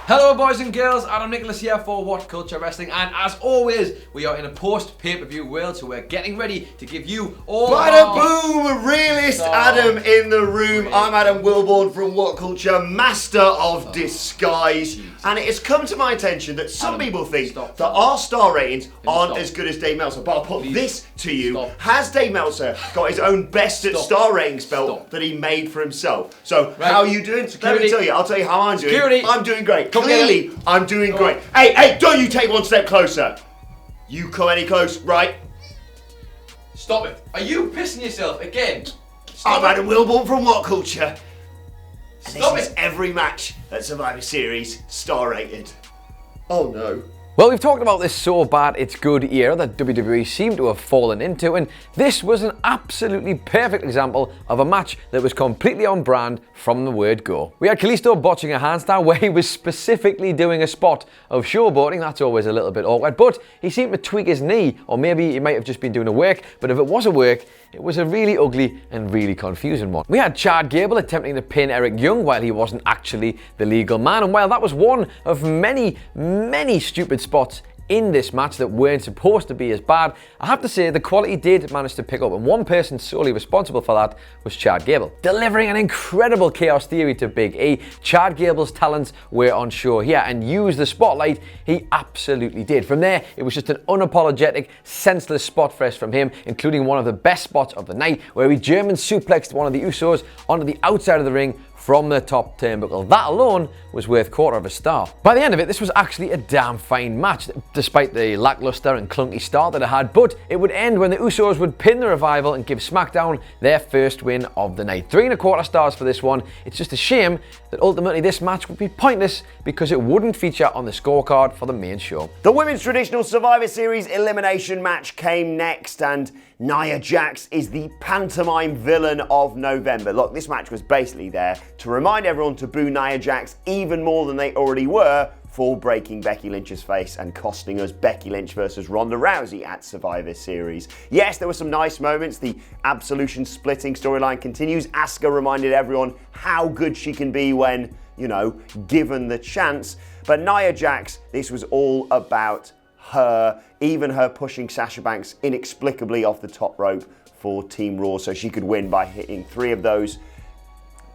Hello boys and girls, Adam Nicholas here for WhatCulture Wrestling, and as always, we are in a post-pay-per-view world, so we're getting ready to give you all Bada boom! Realist Adam in the room. I'm Adam Wilbourn from WhatCulture, master of disguise. And it has come to my attention that some people think that our star ratings aren't as good as Dave Meltzer. But I'll put this to you. Has Dave Meltzer got his own best at star ratings belt that he made for himself? So, how are you doing? Let me tell you. I'll tell you how I'm doing. I'm doing great. Clearly, I'm doing great. Hey, don't you take one step closer. You come any close, right? Stop it. Are you pissing yourself again? I'm Adam Wilbourn from WhatCulture. Stop This is every match at Survivor Series star rated. Oh no. Well, we've talked about this so bad it's good era that WWE seemed to have fallen into, and this was an absolutely perfect example of a match that was completely on brand from the word go. We had Kalisto botching a handstand where he was specifically doing a spot of showboating. That's always a little bit awkward, but he seemed to tweak his knee, or maybe he might have just been doing a work, but if it was a work, it was a really ugly and really confusing one. We had Chad Gable attempting to pin Eric Young while he wasn't actually the legal man, and while that was one of many stupid spots in this match that weren't supposed to be as bad, I have to say the quality did manage to pick up, and one person solely responsible for that was Chad Gable. Delivering an incredible chaos theory to Big E, Chad Gable's talents were on show here, and used the spotlight he absolutely did. From there, it was just an unapologetic, senseless spot fest from him, including one of the best spots of the night, where he German suplexed one of the Usos onto the outside of the ring from the top turnbuckle. That alone was worth quarter of a star. By the end of it, this was actually a damn fine match, despite the lackluster and clunky start that it had, but it would end when the Usos would pin the Revival and give SmackDown their first win of the night. 3.25 stars for this one. It's just a shame that ultimately this match would be pointless because it wouldn't feature on the scorecard for the main show. The Women's Traditional Survivor Series Elimination match came next, and Nia Jax is the pantomime villain of November. Look, this match was basically there to remind everyone to boo Nia Jax even more than they already were for breaking Becky Lynch's face and costing us Becky Lynch versus Ronda Rousey at Survivor Series. Yes, there were some nice moments. The Absolution splitting storyline continues. Asuka reminded everyone how good she can be when, you know, given the chance. But Nia Jax, this was all about her, even her pushing Sasha Banks inexplicably off the top rope for Team Raw so she could win by hitting 3 of those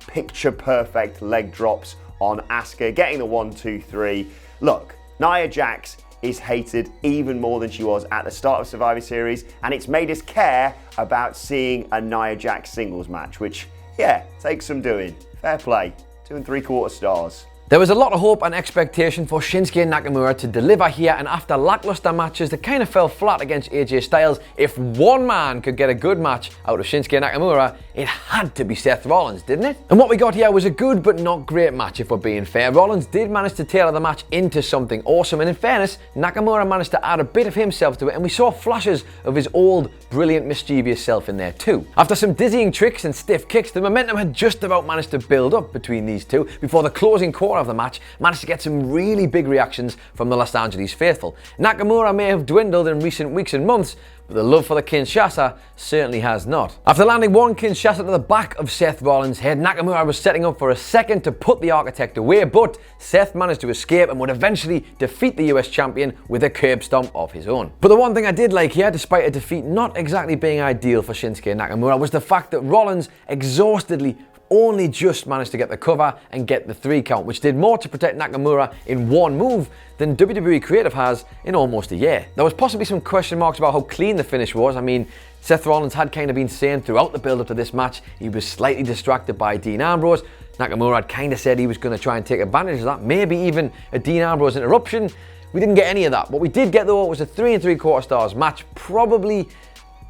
picture perfect leg drops on Asuka, getting the 1, 2, 3. Look, Nia Jax is hated even more than she was at the start of Survivor Series, and it's made us care about seeing a Nia Jax singles match, which, yeah, takes some doing. Fair play. 2.75 stars. There was a lot of hope and expectation for Shinsuke Nakamura to deliver here, and after lackluster matches that kind of fell flat against AJ Styles, if one man could get a good match out of Shinsuke Nakamura, it had to be Seth Rollins, didn't it? And what we got here was a good but not great match, if we're being fair. Rollins did manage to tailor the match into something awesome, and in fairness, Nakamura managed to add a bit of himself to it, and we saw flashes of his old, brilliant, mischievous self in there too. After some dizzying tricks and stiff kicks, the momentum had just about managed to build up between these two before the closing quarter of the match managed to get some really big reactions from the Los Angeles faithful. Nakamura may have dwindled in recent weeks and months, but the love for the Kinshasa certainly has not. After landing one Kinshasa to the back of Seth Rollins' head, Nakamura was setting up for a second to put the Architect away, but Seth managed to escape and would eventually defeat the US champion with a curb stomp of his own. But the one thing I did like here, despite a defeat not exactly being ideal for Shinsuke Nakamura, was the fact that Rollins exhaustedly only just managed to get the cover and get the 3 count, which did more to protect Nakamura in one move than WWE Creative has in almost a year. There was possibly some question marks about how clean the finish was. I mean, Seth Rollins had kind of been saying throughout the build-up to this match he was slightly distracted by Dean Ambrose. Nakamura had kind of said he was going to try and take advantage of that, maybe even a Dean Ambrose interruption. We didn't get any of that. What we did get though was a 3.75 stars match. Probably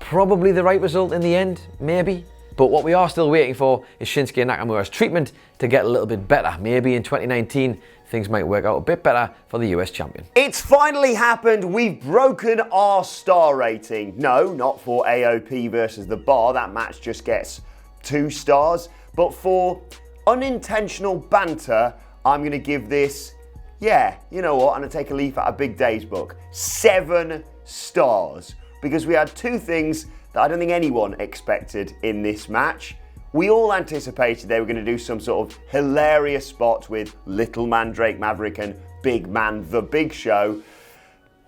the right result in the end, maybe. But what we are still waiting for is Shinsuke Nakamura's treatment to get a little bit better. Maybe in 2019, things might work out a bit better for the US champion. It's finally happened. We've broken our star rating. No, not for AOP versus The Bar. That match just gets 2 stars. But for unintentional banter, I'm going to give this, yeah, you know what? I'm going to take a leaf out of Big Dave's book. 7 stars. Because we had 2 things that I don't think anyone expected in this match. We all anticipated they were going to do some sort of hilarious spot with Little Man Drake Maverick and Big Man The Big Show,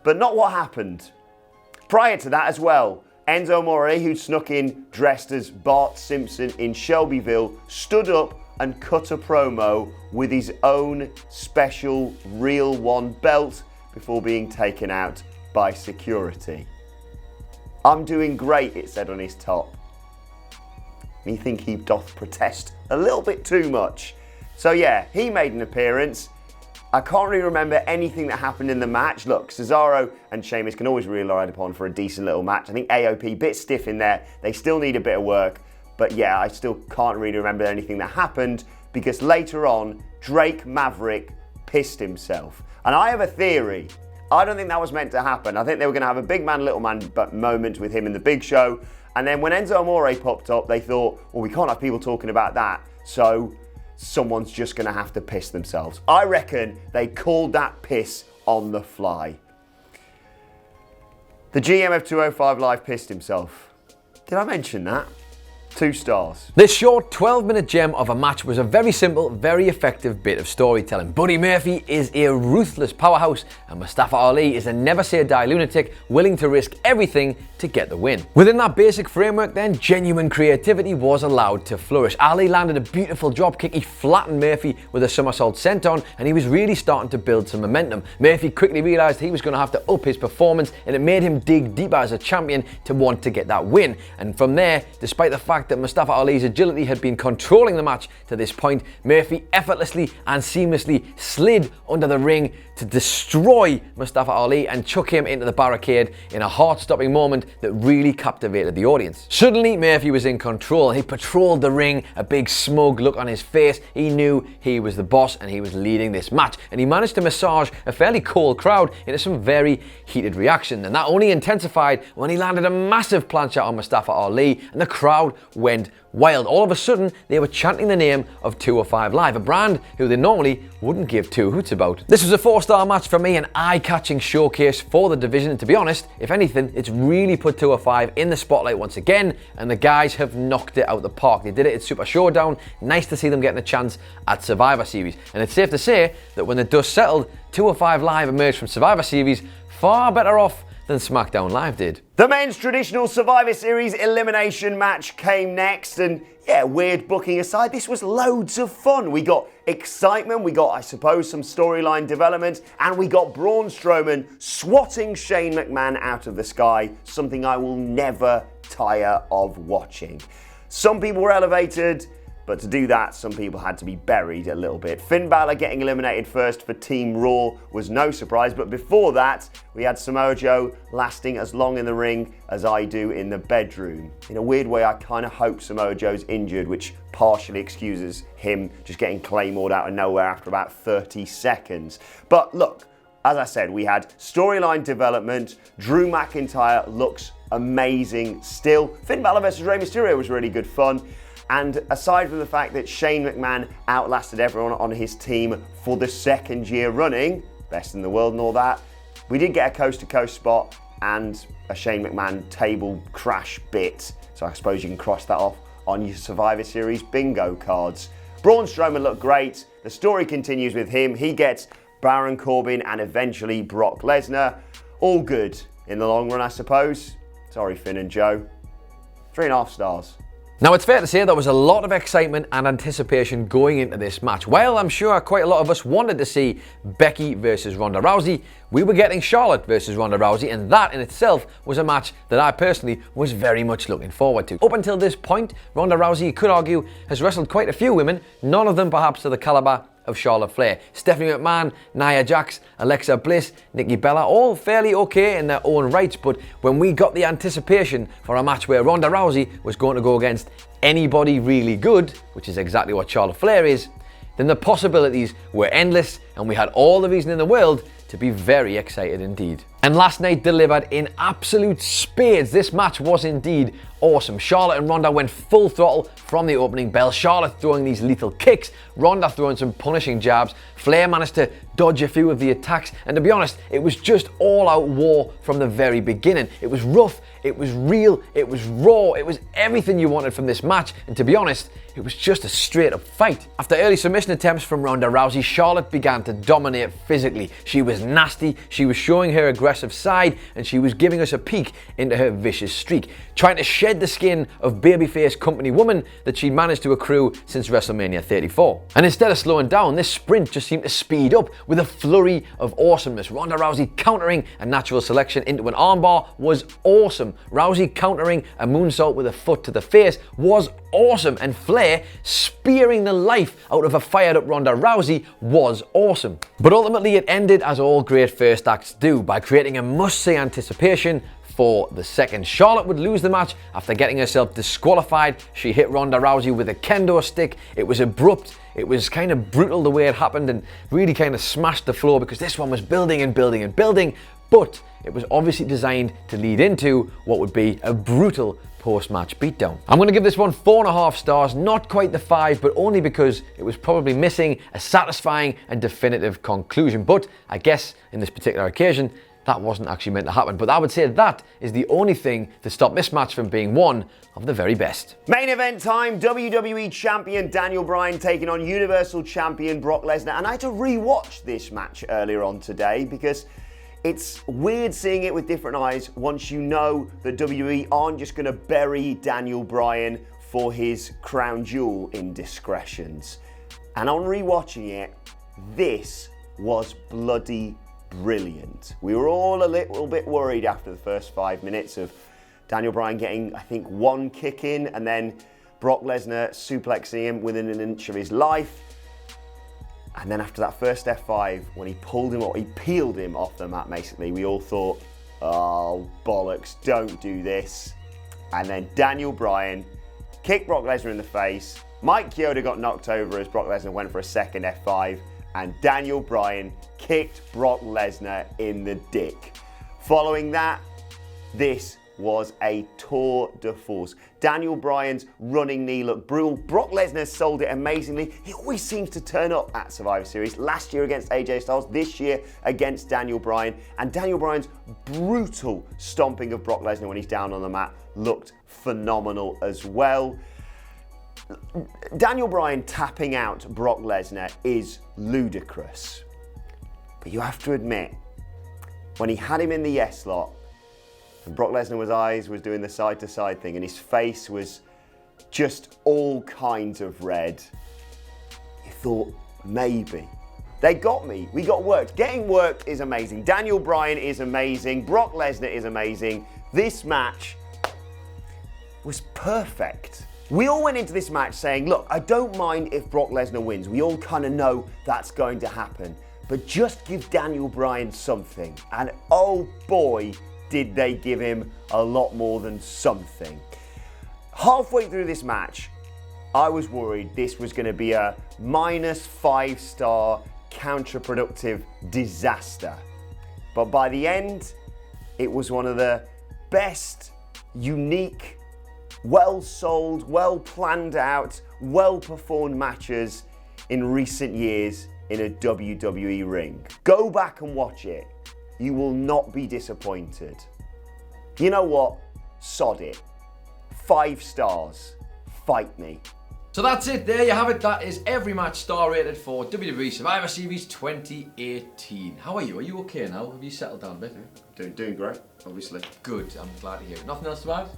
but not what happened. Prior to that as well, Enzo Amore, who'd snuck in dressed as Bart Simpson in Shelbyville, stood up and cut a promo with his own special Real One belt before being taken out by security. "I'm doing great," it said on his top. Me think he doth protest a little bit too much. So yeah, he made an appearance. I can't really remember anything that happened in the match. Look, Cesaro and Sheamus can always be relied upon for a decent little match. I think AOP, bit stiff in there. They still need a bit of work. But yeah, I still can't really remember anything that happened because later on, Drake Maverick pissed himself. And I have a theory. I don't think that was meant to happen. I think they were going to have a big man, little man moment with him in the Big Show. And then when Enzo Amore popped up, they thought, well, we can't have people talking about that. So someone's just going to have to piss themselves. I reckon they called that piss on the fly. The GM of 205 Live pissed himself. Did I mention that? 2 stars. This short 12-minute gem of a match was a very simple, very effective bit of storytelling. Buddy Murphy is a ruthless powerhouse and Mustafa Ali is a never-say-die lunatic willing to risk everything to get the win. Within that basic framework then, genuine creativity was allowed to flourish. Ali landed a beautiful dropkick, he flattened Murphy with a somersault senton and he was really starting to build some momentum. Murphy quickly realised he was going to have to up his performance and it made him dig deeper as a champion to want to get that win. And from there, despite the fact that Mustafa Ali's agility had been controlling the match to this point, Murphy effortlessly and seamlessly slid under the ring to destroy Mustafa Ali and chuck him into the barricade in a heart-stopping moment that really captivated the audience. Suddenly, Murphy was in control. He patrolled the ring, a big smug look on his face. He knew he was the boss and he was leading this match. And he managed to massage a fairly cold crowd into some very heated reaction. And that only intensified when he landed a massive plancha on Mustafa Ali and the crowd went wild. All of a sudden, they were chanting the name of 205 Live, a brand who they normally wouldn't give 2 hoots about. This was a 4-star match for me, an eye-catching showcase for the division, and to be honest, if anything, it's really put 205 in the spotlight once again, and the guys have knocked it out the park. They did it at Super Showdown. Nice to see them getting a chance at Survivor Series, and it's safe to say that when the dust settled, 205 Live emerged from Survivor Series far better off than SmackDown Live did. The men's traditional Survivor Series elimination match came next, and yeah, weird booking aside, this was loads of fun. We got excitement, we got, I suppose, some storyline development, and we got Braun Strowman swatting Shane McMahon out of the sky, something I will never tire of watching. Some people were elevated, but to do that, some people had to be buried a little bit. Finn Balor getting eliminated first for Team Raw was no surprise, but before that, we had Samoa Joe lasting as long in the ring as I do in the bedroom. In a weird way, I kind of hope Samoa Joe's injured, which partially excuses him just getting claymored out of nowhere after about 30 seconds. But look, as I said, we had storyline development. Drew McIntyre looks amazing still. Finn Balor versus Rey Mysterio was really good fun. And aside from the fact that Shane McMahon outlasted everyone on his team for the 2nd year running, best in the world and all that, we did get a coast-to-coast spot and a Shane McMahon table crash bit. So I suppose you can cross that off on your Survivor Series bingo cards. Braun Strowman looked great. The story continues with him. He gets Baron Corbin and eventually Brock Lesnar. All good in the long run, I suppose. Sorry, Finn and Joe. 3.5 stars. Now, it's fair to say there was a lot of excitement and anticipation going into this match. While I'm sure quite a lot of us wanted to see Becky versus Ronda Rousey, we were getting Charlotte versus Ronda Rousey, and that in itself was a match that I personally was very much looking forward to. Up until this point, Ronda Rousey, you could argue, has wrestled quite a few women, none of them perhaps to the caliber of Charlotte Flair. Stephanie McMahon, Nia Jax, Alexa Bliss, Nikki Bella, all fairly okay in their own rights, but when we got the anticipation for a match where Ronda Rousey was going to go against anybody really good, which is exactly what Charlotte Flair is, then the possibilities were endless and we had all the reason in the world to be very excited indeed. And last night delivered in absolute spades. This match was indeed awesome. Charlotte and Ronda went full throttle from the opening bell. Charlotte throwing these lethal kicks, Ronda throwing some punishing jabs. Flair managed to dodge a few of the attacks, and to be honest, it was just all-out war from the very beginning. It was rough, it was real, it was raw, it was everything you wanted from this match, and to be honest, it was just a straight-up fight. After early submission attempts from Ronda Rousey, Charlotte began to dominate physically. She was nasty, she was showing her aggressive side, and she was giving us a peek into her vicious streak, trying to shed the skin of babyface company woman that she'd managed to accrue since WrestleMania 34. And instead of slowing down, this sprint just seemed to speed up with a flurry of awesomeness. Ronda Rousey countering a natural selection into an armbar was awesome. Rousey countering a moonsault with a foot to the face was awesome. And Flair spearing the life out of a fired up Ronda Rousey was awesome. But ultimately it ended as all great first acts do, by creating a must-see anticipation for the second. Charlotte would lose the match after getting herself disqualified. She hit Ronda Rousey with a kendo stick. It was abrupt, it was kind of brutal the way it happened, and really kind of smashed the floor because this one was building and building and building, but it was obviously designed to lead into what would be a brutal post-match beatdown. I'm going to give this one 4.5 stars, not quite the 5, but only because it was probably missing a satisfying and definitive conclusion. But I guess in this particular occasion, that wasn't actually meant to happen. But I would say that is the only thing to stop this match from being one of the very best. Main event time, WWE Champion Daniel Bryan taking on Universal Champion Brock Lesnar. And I had to re-watch this match earlier on today because it's weird seeing it with different eyes once you know that WWE aren't just going to bury Daniel Bryan for his crown jewel indiscretions. And on re-watching it, this was bloody brilliant. We were all a little bit worried after the first 5 minutes of Daniel Bryan getting, I think, one kick in and then Brock Lesnar suplexing him within an inch of his life. And then after that first F5, when he pulled him, or he peeled him off the mat basically, we all thought, oh bollocks, don't do this. And then Daniel Bryan kicked Brock Lesnar in the face. Mike Chioda got knocked over as Brock Lesnar went for a second F5. And Daniel Bryan kicked Brock Lesnar in the dick. Following that, this was a tour de force. Daniel Bryan's running knee looked brutal. Brock Lesnar sold it amazingly. He always seems to turn up at Survivor Series. Last year against AJ Styles, this year against Daniel Bryan. And Daniel Bryan's brutal stomping of Brock Lesnar when he's down on the mat looked phenomenal as well. Daniel Bryan tapping out Brock Lesnar is ludicrous. But you have to admit, when he had him in the yes slot, and Brock Lesnar's eyes was doing the side-to-side thing, and his face was just all kinds of red, you thought, maybe. They got me. We got worked. Getting worked is amazing. Daniel Bryan is amazing. Brock Lesnar is amazing. This match was perfect. We all went into this match saying, look, I don't mind if Brock Lesnar wins. We all kind of know that's going to happen. But just give Daniel Bryan something. And oh boy, did they give him a lot more than something. Halfway through this match, I was worried this was going to be a -5-star counterproductive disaster. But by the end, it was one of the best, unique, well-sold, well-planned out, well-performed matches in recent years in a WWE ring. Go back and watch it. You will not be disappointed. You know what? Sod it. 5 stars. Fight me. So that's it, there you have it. That is every match star rated for WWE Survivor Series 2018. How are you? Are you okay now? Have you settled down a bit? Doing great, obviously. Good, I'm glad to hear it. Nothing else to add?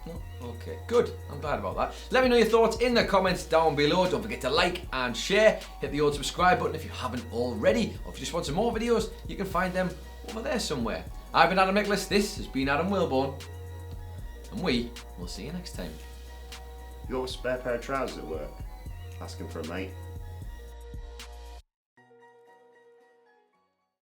No? Okay, good. I'm glad about that. Let me know your thoughts in the comments down below. Don't forget to like and share. Hit the old subscribe button if you haven't already. Or if you just want some more videos, you can find them over there somewhere. I've been Adam Nicholas. This has been Adam Wilbourn. And we will see you next time. You got a spare pair of trousers at work? Asking for a mate.